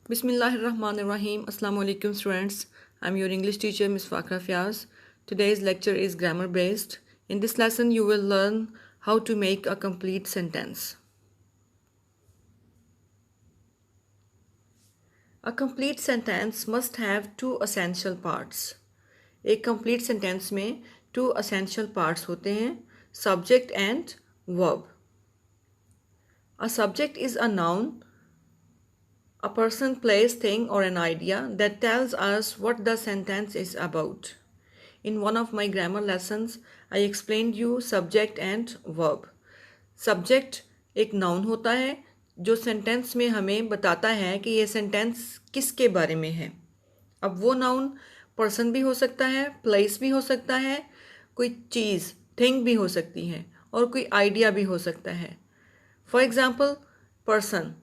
Bismillahirrahmanirrahim. Assalamu alaikum students. I'm your English teacher Ms. Fakra Fiaz. Today's lecture is grammar based. In this lesson you will learn how to make a complete sentence. A complete sentence must have two essential parts. एक complete sentence में two essential parts होते हैं, subject and verb. A subject is a noun, a person, place, thing or an idea that tells us what the sentence is about. In one of my grammar lessons, I explained you subject and verb. Subject एक noun होता है जो sentence में हमें बताता है कि ये sentence किसके बारे में है. अब वो noun person भी हो सकता है, place भी हो सकता है, कोई चीज़ thing भी हो सकती है और कोई idea भी हो सकता है. For example, person.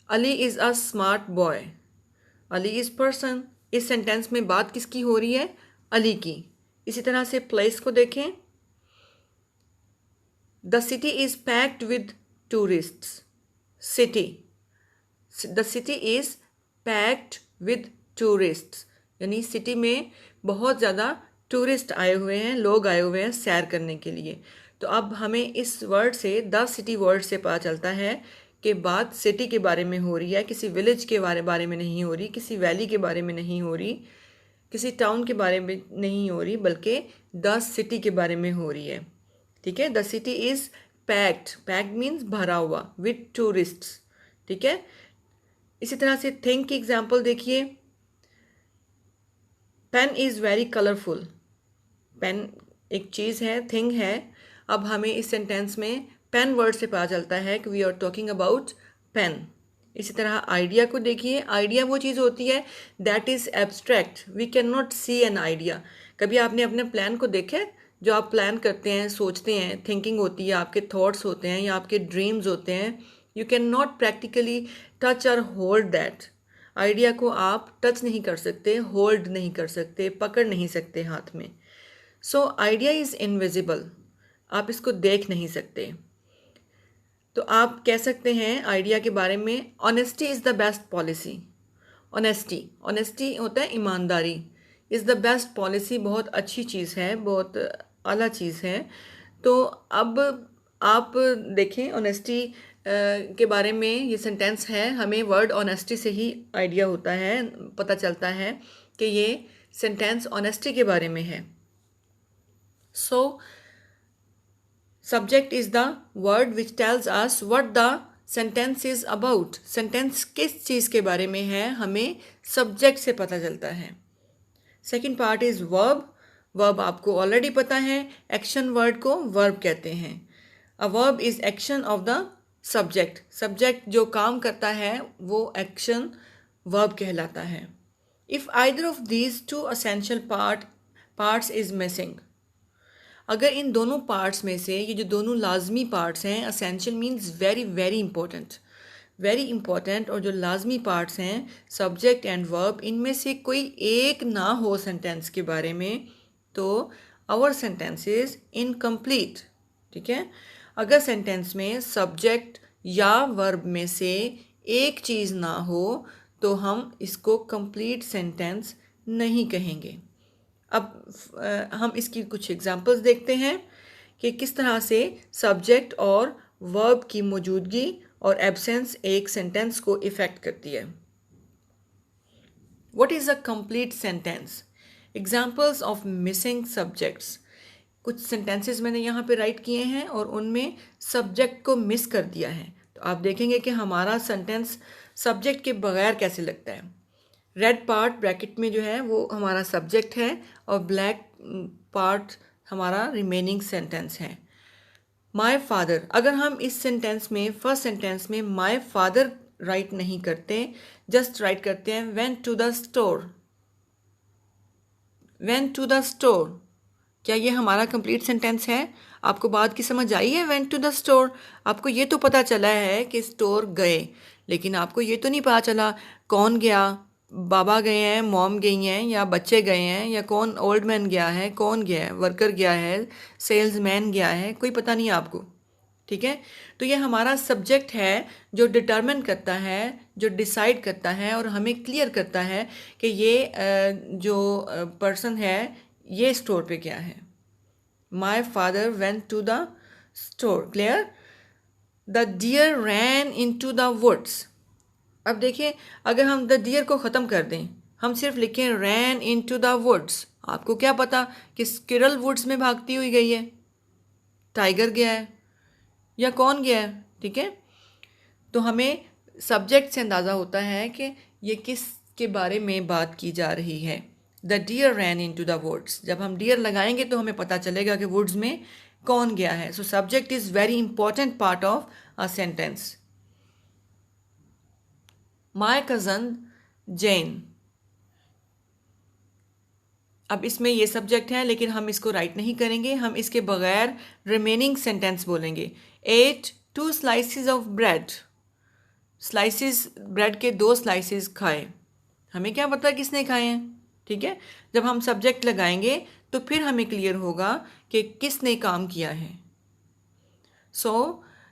Ali is a smart boy. Ali is person. इस सेंटेंस में बात किसकी हो रही है? अली की. इसी तरह से प्लेस को देखें. The city is packed with tourists. City. The city is packed with tourists. यानी सिटी में बहुत ज़्यादा टूरिस्ट आए हुए हैं, लोग आए हुए हैं सैर करने के लिए. तो अब हमें इस वर्ड से, द सिटी वर्ड से पता चलता है कि बात सिटी के बारे में हो रही है, किसी विलेज के बारे में नहीं हो रही, किसी वैली के बारे में नहीं हो रही, किसी टाउन के बारे में नहीं हो रही, बल्कि द सिटी के बारे में हो रही है. ठीक है. The city is packed. Packed means भरा हुआ, विद टूरिस्ट्स. ठीक है. इसी तरह से थिंग की एग्जाम्पल देखिए. Pen is very colourful. Pen एक चीज़ है, थिंग है. अब हमें इस सेंटेंस में पेन वर्ड से पता चलता है कि we are talking about pen. इसी तरह आइडिया को देखिए. आइडिया वो चीज़ होती है that is abstract. We can not see an idea. कभी आपने अपने प्लान को देखा है? जो आप प्लान करते हैं, सोचते हैं, थिंकिंग होती है, आपके थॉट्स होते हैं या आपके ड्रीम्स होते हैं, you can not practically touch और होल्ड दैट. आइडिया को आप टच नहीं कर सकते, होल्ड नहीं कर सकते, पकड़ नहीं सकते हाथ में. So idea is invisible. आप इसको देख नहीं सकते. तो आप कह सकते हैं आइडिया के बारे में, honesty is the best policy. Honesty होता है ईमानदारी. इज़ द बेस्ट पॉलिसी बहुत अच्छी चीज़ है, बहुत आला चीज़ है. तो अब आप देखें ऑनेस्टी के बारे में ये सेंटेंस है. हमें वर्ड ऑनेस्टी से ही आइडिया होता है, पता चलता है कि ये सेंटेंस ऑनेस्टी के बारे में है. सो Subject is the word which tells us what the sentence is about. Sentence किस चीज़ के बारे में है हमें subject से पता चलता है. Second part is verb. Verb आपको already पता है. Action word को verb कहते हैं. A verb is action of the subject. Subject जो काम करता है वो action verb कहलाता है. If either of these two essential parts is missing. अगर इन दोनों पार्ट्स में से, ये जो दोनों लाजमी पार्ट्स हैं, essential means very very important, और जो लाजमी पार्ट्स हैं सब्जेक्ट एंड वर्ब, इनमें से कोई एक ना हो सेंटेंस के बारे में, तो आवर सेंटेंस इज इनकम्प्लीट. ठीक है. अगर सेंटेंस में सब्जेक्ट या वर्ब में से एक चीज़ ना हो तो हम इसको कंप्लीट सेंटेंस नहीं कहेंगे. अब हम इसकी कुछ एग्जांपल्स देखते हैं कि किस तरह से सब्जेक्ट और वर्ब की मौजूदगी और एब्सेंस एक सेंटेंस को इफ़ेक्ट करती है. What is a complete sentence? Examples of missing subjects. कुछ सेंटेंसेस मैंने यहाँ पे राइट किए हैं और उनमें सब्जेक्ट को मिस कर दिया है. तो आप देखेंगे कि हमारा सेंटेंस सब्जेक्ट के बगैर कैसे लगता है. रेड पार्ट ब्रैकेट में जो है वो हमारा सब्जेक्ट है और ब्लैक पार्ट हमारा रिमेनिंग सेंटेंस है. My father. अगर हम इस सेंटेंस में, फर्स्ट सेंटेंस में माय फादर राइट नहीं करते, जस्ट राइट करते हैं went to the store. Went to the store, क्या ये हमारा कंप्लीट सेंटेंस है? आपको बात की समझ आई है? वेंट टू द स्टोर, आपको ये तो पता चला है कि स्टोर गए, लेकिन आपको ये तो नहीं पता चला कौन गया. बाबा गए हैं, मॉम गई हैं, या बच्चे गए हैं, या कौन ओल्ड मैन गया है, कौन गया है, वर्कर गया है, सेल्समैन गया है, कोई पता नहीं आपको. ठीक है। तो ये हमारा सब्जेक्ट है जो डिटरमिन करता है, जो डिसाइड करता है और हमें क्लियर करता है कि ये जो पर्सन है ये स्टोर पे क्या है। My father went to the store, clear. The deer ran into the woods. अब देखिए, अगर हम द डियर को ख़त्म कर दें, हम सिर्फ लिखें रैन इन टू द वुड्स, आपको क्या पता कि स्क्विरल वुड्स में भागती हुई गई है, टाइगर गया है या कौन गया है, ठीक है। तो हमें सब्जेक्ट से अंदाज़ा होता है कि ये किस के बारे में बात की जा रही है। The deer ran into the woods, जब हम डियर लगाएंगे तो हमें पता चलेगा कि वुड्स में कौन गया है। So subject is very important part of a sentence. My cousin Jain, अब इसमें ये सब्जेक्ट है लेकिन हम इसको राइट नहीं करेंगे, हम इसके बगैर रिमेनिंग सेंटेंस बोलेंगे। Ate 2 slices of bread, slices bread के 2 स्लाइसिस खाए, हमें क्या पता किसने खाए हैं, ठीक है। जब हम सब्जेक्ट लगाएंगे तो फिर हमें क्लियर होगा कि किसने काम किया है। So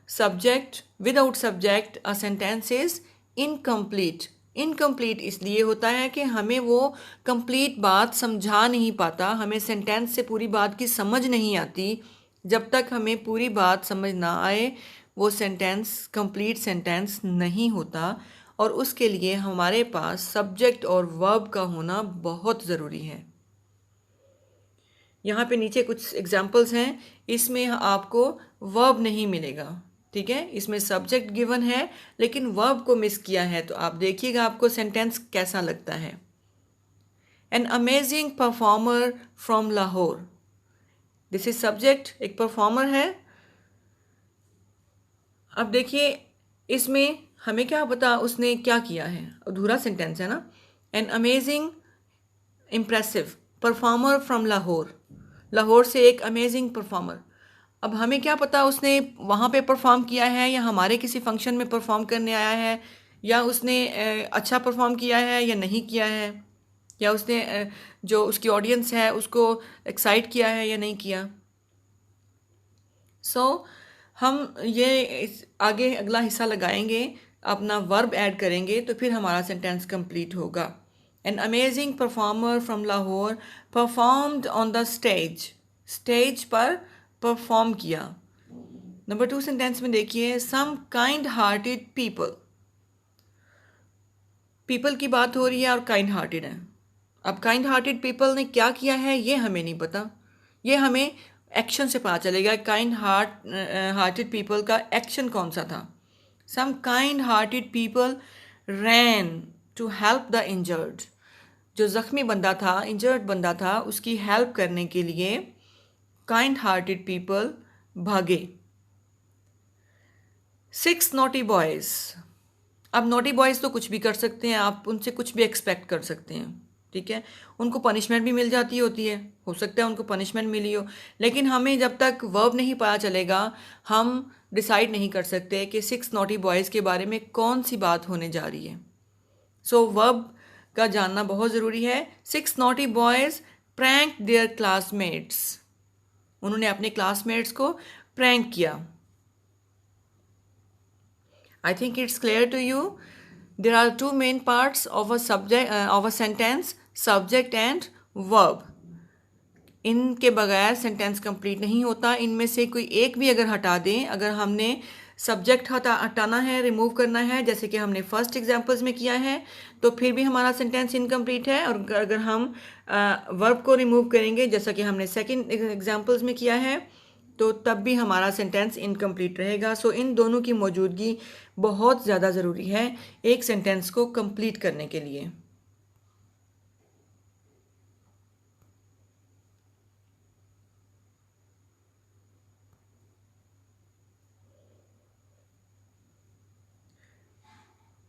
subject without subject a sentence is incomplete. Incomplete इसलिए होता है कि हमें वो कंप्लीट बात समझा नहीं पाता, हमें सेंटेंस से पूरी बात की समझ नहीं आती। जब तक हमें पूरी बात समझ ना आए वो सेंटेंस कंप्लीट सेंटेंस नहीं होता, और उसके लिए हमारे पास सब्जेक्ट और वर्ब का होना बहुत ज़रूरी है। यहाँ पे नीचे कुछ एग्जाम्पल्स हैं, इसमें आपको वर्ब नहीं मिलेगा, ठीक है। इसमें सब्जेक्ट गिवन है लेकिन वर्ब को मिस किया है, तो आप देखिएगा आपको सेंटेंस कैसा लगता है। N amazing performer from Lahore, this is subject, एक परफॉर्मर है। अब देखिए इसमें हमें क्या पता उसने क्या किया है, अधूरा सेंटेंस है ना। An amazing impressive performer from Lahore, Lahore से एक अमेजिंग परफॉर्मर। अब हमें क्या पता उसने वहाँ पे परफॉर्म किया है या हमारे किसी फंक्शन में परफॉर्म करने आया है, या उसने अच्छा परफॉर्म किया है या नहीं किया है, या उसने जो उसकी ऑडियंस है उसको एक्साइट किया है या नहीं किया। सो हम ये आगे अगला हिस्सा लगाएंगे, अपना वर्ब ऐड करेंगे तो फिर हमारा सेंटेंस कंप्लीट होगा। An amazing performer from Lahore performed on the stage, stage पर परफॉर्म किया। नंबर 2 सेंटेंस में देखिए, some kind hearted people, people की बात हो रही है और काइंड हार्टेड है। अब काइंड हार्टेड पीपल ने क्या किया है ये हमें नहीं पता, ये हमें एक्शन से पता चलेगा। काइंड हार्टेड पीपल का एक्शन कौन सा था। Some kind hearted people ran to help the injured, जो ज़ख्मी बंदा था, इंजर्ड बंदा था, उसकी हेल्प करने के लिए काइंड हार्टेड पीपल भागे। 6 नॉटी बॉयज़, अब नॉटी बॉयज़ तो कुछ भी कर सकते हैं, आप उनसे कुछ भी एक्सपेक्ट कर सकते हैं, ठीक है। उनको पनिशमेंट भी मिल जाती होती है, हो सकता है उनको पनिशमेंट मिली हो, लेकिन हमें जब तक वर्ब नहीं पता चलेगा हम डिसाइड नहीं कर सकते कि 6 नॉटी बॉयज़ के बारे में कौन सी बात होने जा रही है। सो वर्ब का जानना बहुत ज़रूरी है। 6 naughty boys prank their classmates, उन्होंने अपने क्लासमेट्स को प्रैंक किया। I think it's clear to you. There are 2 main parts of a subject of a sentence, subject and verb. इनके बगैर सेंटेंस कंप्लीट नहीं होता। इनमें से कोई एक भी अगर हटा दें, अगर हमने सब्जेक्ट हटाना है, रिमूव करना है, जैसे कि हमने फर्स्ट एग्जांपल्स में किया है, तो फिर भी हमारा सेंटेंस इनकम्प्लीट है। और अगर हम वर्ब को रिमूव करेंगे जैसा कि हमने सेकंड एग्जांपल्स में किया है, तो तब भी हमारा सेंटेंस इनकम्प्लीट रहेगा। सो इन दोनों की मौजूदगी बहुत ज़्यादा ज़रूरी है एक सेंटेंस को कंप्लीट करने के लिए।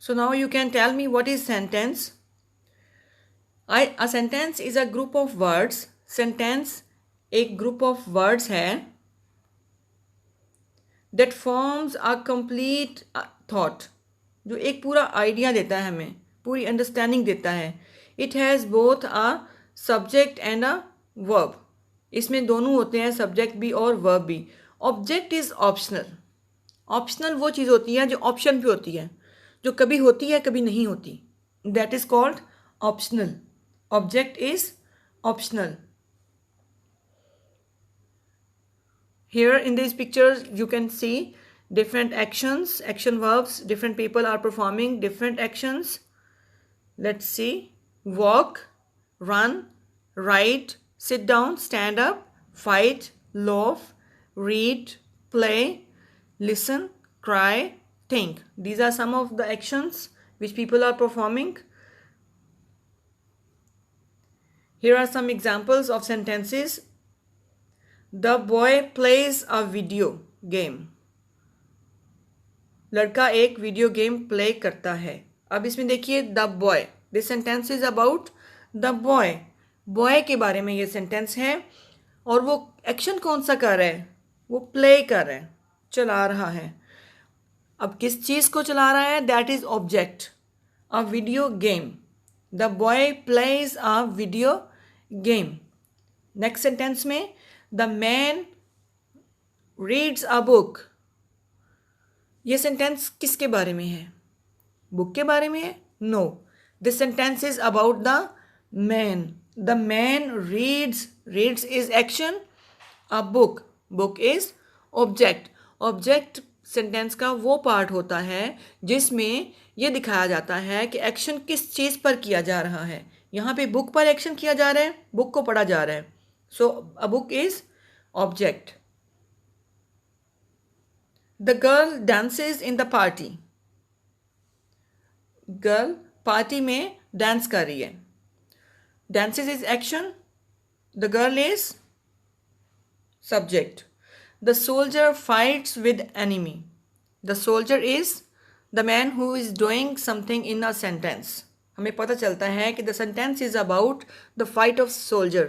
So now you can tell me what is sentence. A sentence is a group of words. Sentence एक group of words है that forms a complete thought, जो एक पूरा आइडिया देता है, हमें पूरी अंडरस्टैंडिंग देता है। It has both a subject and a verb. इसमें दोनों होते हैं, सब्जेक्ट भी और वर्ब भी। ऑब्जेक्ट इज ऑप्शनल, ऑप्शनल वो चीज़ होती है जो ऑप्शन पे होती है, जो कभी होती है कभी नहीं होती, that is called optional. Object is optional. Here in these pictures you can see different actions, action verbs. Different people are performing different actions. Let's see. Walk, run, write, sit down, stand up, fight, laugh, read, play, listen, cry, think. These are some of the actions which people are performing. Here are some examples of sentences. The boy plays a video game. लड़का एक video game play करता है. अब इसमें देखिए the boy. This sentence is about the boy. Boy के बारे में ये सेंटेंस है. और वो एक्शन कौन सा कर रहा है? वो प्ले कर रहा है, चला रहा है. अब किस चीज़ को चला रहा है? That is object. A video game. The boy plays a video game. Next sentence में the man reads a book. ये सेंटेंस किसके बारे में है? बुक के बारे में है? No. This sentence is about the man. The man reads. Reads is action. A book. Book is object. Object sentence का वो पार्ट होता है जिसमें ये दिखाया जाता है कि एक्शन किस चीज़ पर किया जा रहा है. यहाँ पे बुक पर एक्शन किया जा रहा है, बुक को पढ़ा जा रहा है. So a book is object. The girl dances in the party. Girl party में dance कर रही है. Dances is action. The girl is subject. The soldier fights with enemy. The soldier is the man who is doing something in a sentence. हमें पता चलता है कि the sentence is about the fight of soldier.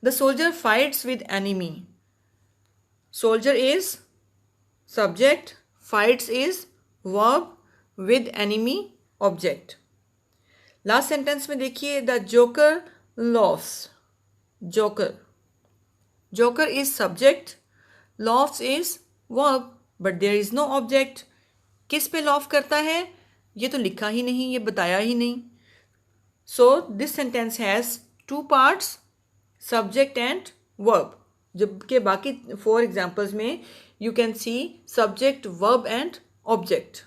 The soldier fights with enemy. Soldier is subject, fights is verb, with enemy object. Last sentence में देखिए the joker laughs. Joker. Joker is subject, laughs is verb, but there is no object. किस पे laugh करता है? ये तो लिखा ही नहीं, ये बताया ही नहीं. So this sentence has two parts, subject and verb. जबकि बाकी 4 एग्जाम्पल्स में you can see subject, verb and object.